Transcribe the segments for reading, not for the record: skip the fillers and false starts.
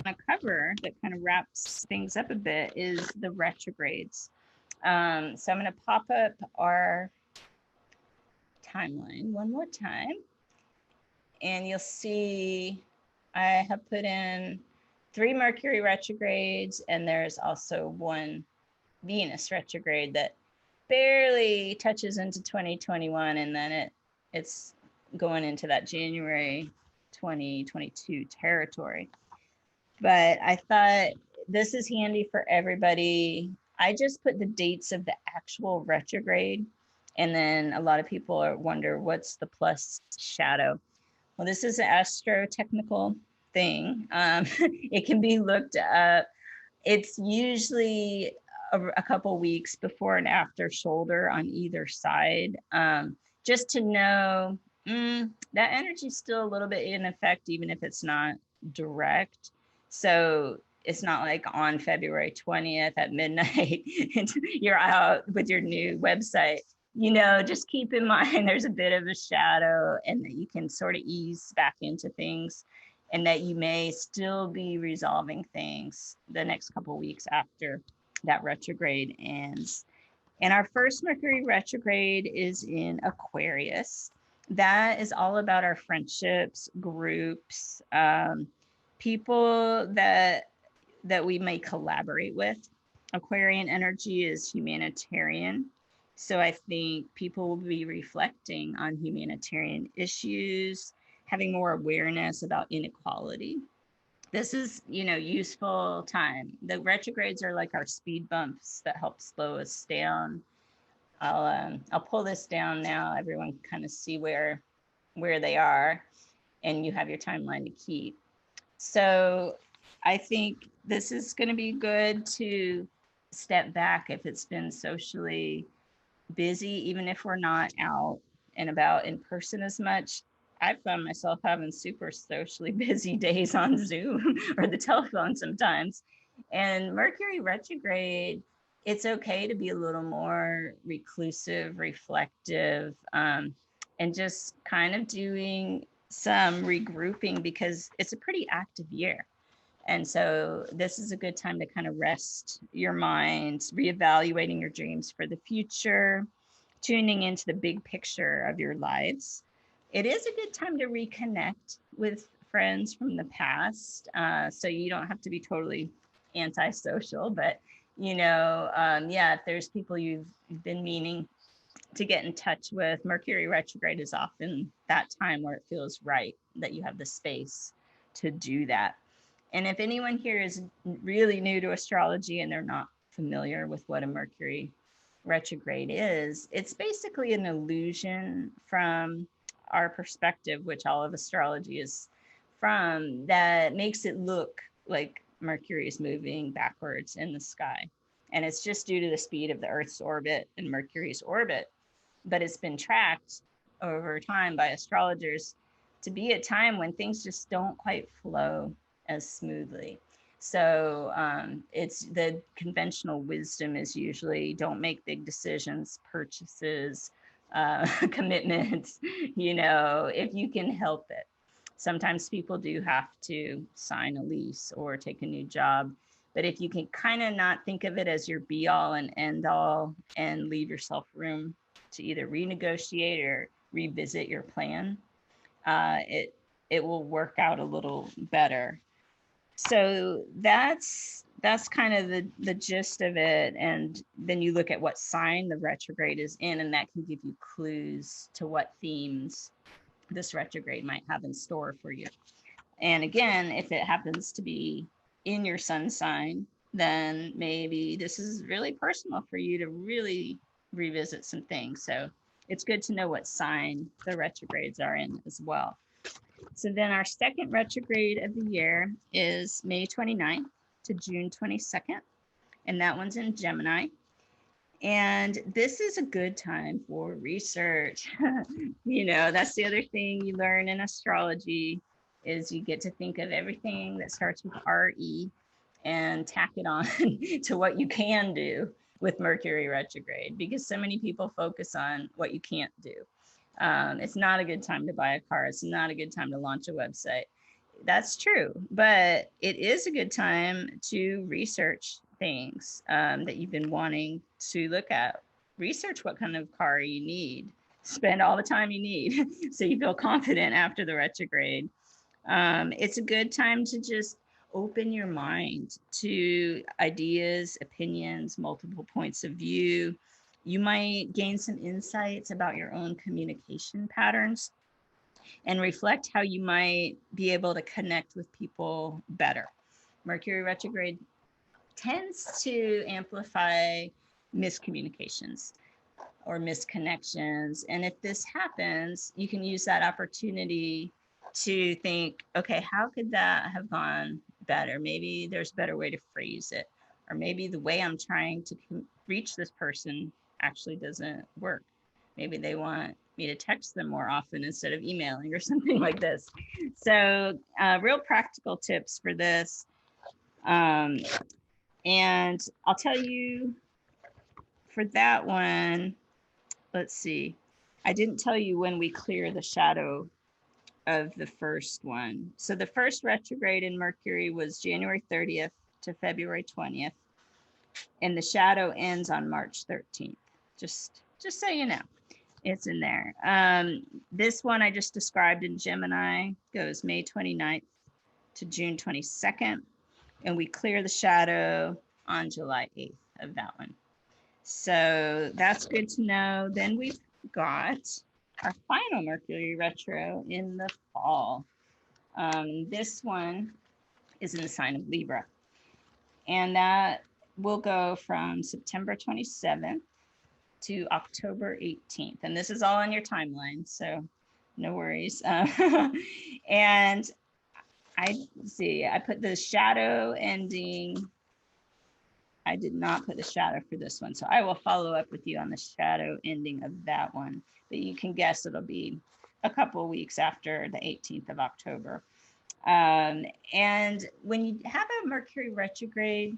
A cover that kind of wraps things up a bit is the retrogrades. So I'm going to pop up our timeline one more time, and you'll see I have put in 3 Mercury retrogrades, and there's also 1 Venus retrograde that barely touches into 2021, and then it's going into that January 2022 territory. But I thought this is handy for everybody. I just put the dates of the actual retrograde, and then a lot of people wonder what's the plus shadow. Well, this is an astro-technical thing. It can be looked up. It's usually a couple weeks before and after shoulder on either side, just to know that energy is still a little bit in effect, even if it's not direct. So it's not like on February 20th at midnight you're out with your new website. Just keep in mind there's a bit of a shadow, and that you can sort of ease back into things, and that you may still be resolving things the next couple of weeks after that retrograde ends. And our first Mercury retrograde is in Aquarius. That is all about our friendships, groups, people that we may collaborate with. Aquarian energy is humanitarian. So I think people will be reflecting on humanitarian issues, having more awareness about inequality. This is, useful time. The retrogrades are like our speed bumps that help slow us down. I'll pull this down now. Everyone can kind of see where they are, and you have your timeline to keep. So I think this is going to be good to step back if it's been socially busy, even if we're not out and about in person as much. I found myself having super socially busy days on Zoom or the telephone sometimes. And Mercury retrograde, it's okay to be a little more reclusive, reflective, and just kind of doing some regrouping, because it's a pretty active year. And so this is a good time to kind of rest your mind, reevaluating your dreams for the future, tuning into the big picture of your lives. It is a good time to reconnect with friends from the past. So you don't have to be totally antisocial, but if there's people you've been meaning to get in touch with, Mercury retrograde is often that time where it feels right that you have the space to do that. And if anyone here is really new to astrology and they're not familiar with what a Mercury retrograde is, it's basically an illusion from our perspective, which all of astrology is from, that makes it look like Mercury is moving backwards in the sky. And it's just due to the speed of the Earth's orbit and Mercury's orbit. But it's been tracked over time by astrologers to be a time when things just don't quite flow as smoothly. So it's the conventional wisdom is usually don't make big decisions, purchases, commitments, if you can help it. Sometimes people do have to sign a lease or take a new job. But if you can kind of not think of it as your be all and end all, and leave yourself room to either renegotiate or revisit your plan, it will work out a little better. So that's kind of the gist of it. And then you look at what sign the retrograde is in, and that can give you clues to what themes this retrograde might have in store for you. And again, if it happens to be in your sun sign, then maybe this is really personal for you to really revisit some things. So it's good to know what sign the retrogrades are in as well. So then our second retrograde of the year is May 29th to June 22nd, and that one's in Gemini. And this is a good time for research. That's the other thing you learn in astrology, is you get to think of everything that starts with RE and tack it on to what you can do with Mercury retrograde, because so many people focus on what you can't do. It's not a good time to buy a car. It's not a good time to launch a website. That's true, but it is a good time to research things that you've been wanting to look at. Research what kind of car you need. Spend all the time you need so you feel confident after the retrograde. It's a good time to just open your mind to ideas, opinions, multiple points of view. You might gain some insights about your own communication patterns and reflect how you might be able to connect with people better. Mercury retrograde tends to amplify miscommunications or misconnections. And if this happens, you can use that opportunity to think, okay, how could that have gone better? Maybe there's a better way to phrase it. Or maybe the way I'm trying to reach this person actually doesn't work. Maybe they want me to text them more often instead of emailing or something like this. So real practical tips for this. And I'll tell you for that one, let's see. I didn't tell you when we clear the shadow of the first one. So the first retrograde in Mercury was January 30th to February 20th. And the shadow ends on March 13th. Just so you know, it's in there. This one I just described in Gemini goes May 29th to June 22nd. And we clear the shadow on July 8th of that one. So that's good to know. Then we've got our final Mercury retro in the fall. This one is in the sign of Libra. And that will go from September 27th to October 18th. And this is all on your timeline, so no worries. And I put the shadow ending. I did not put the shadow for this one, so I will follow up with you on the shadow ending of that one. But you can guess it'll be a couple of weeks after the 18th of October. And when you have a Mercury retrograde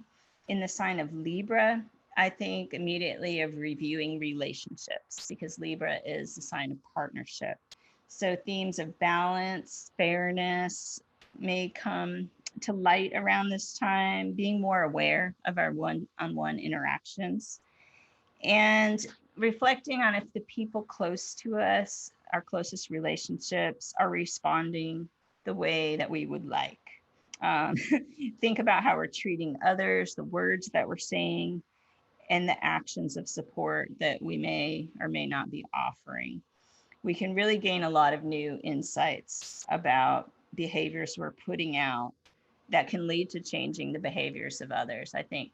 in the sign of Libra, I think immediately of reviewing relationships, because Libra is the sign of partnership. So themes of balance, fairness may come to light around this time, being more aware of our one-on-one interactions and reflecting on if the people close to us, our closest relationships, are responding the way that we would like. Think about how we're treating others, the words that we're saying, and the actions of support that we may or may not be offering. We can really gain a lot of new insights about behaviors we're putting out that can lead to changing the behaviors of others. I think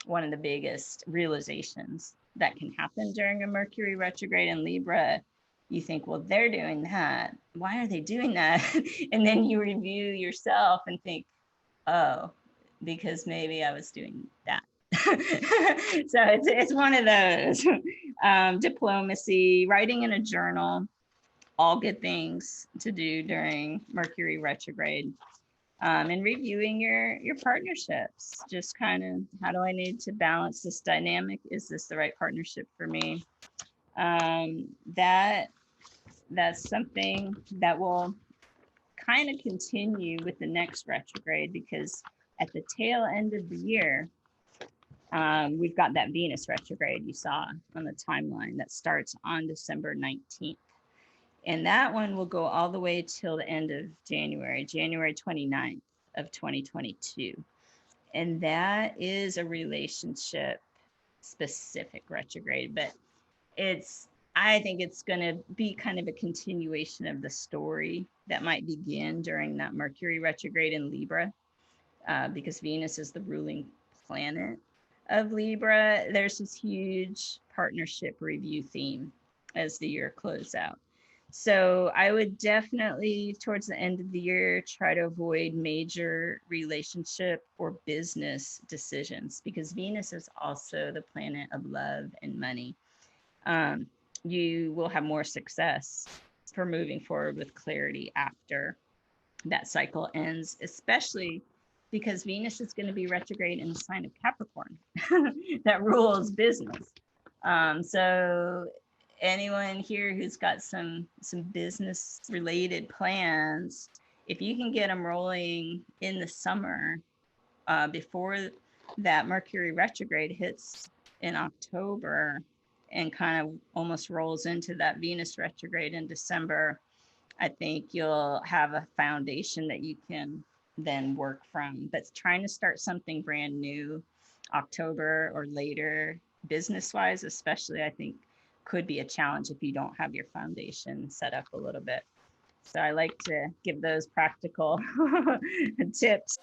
one of the biggest realizations that can happen during a Mercury retrograde in Libra, you think, well, they're doing that. Why are they doing that? And then you review yourself and think, oh, because maybe I was doing that. So it's one of those. Diplomacy, writing in a journal, all good things to do during Mercury retrograde. And reviewing your partnerships, just kind of, how do I need to balance this dynamic? Is this the right partnership for me? That's something that will kind of continue with the next retrograde, because at the tail end of the year, we've got that Venus retrograde you saw on the timeline that starts on December 19th. And that one will go all the way till the end of January 29th of 2022. And that is a relationship specific retrograde, but I think it's going to be kind of a continuation of the story that might begin during that Mercury retrograde in Libra, because Venus is the ruling planet of Libra. There's this huge partnership review theme as the year closes out. So I would definitely, towards the end of the year, try to avoid major relationship or business decisions, because Venus is also the planet of love and money. You will have more success for moving forward with clarity after that cycle ends, especially because Venus is going to be retrograde in the sign of Capricorn that rules business. So anyone here who's got some business related plans, if you can get them rolling in the summer, before that Mercury retrograde hits in October and kind of almost rolls into that Venus retrograde in December, I think you'll have a foundation that you can then work from. But trying to start something brand new October or later, business wise, especially, I think could be a challenge if you don't have your foundation set up a little bit. So I like to give those practical tips.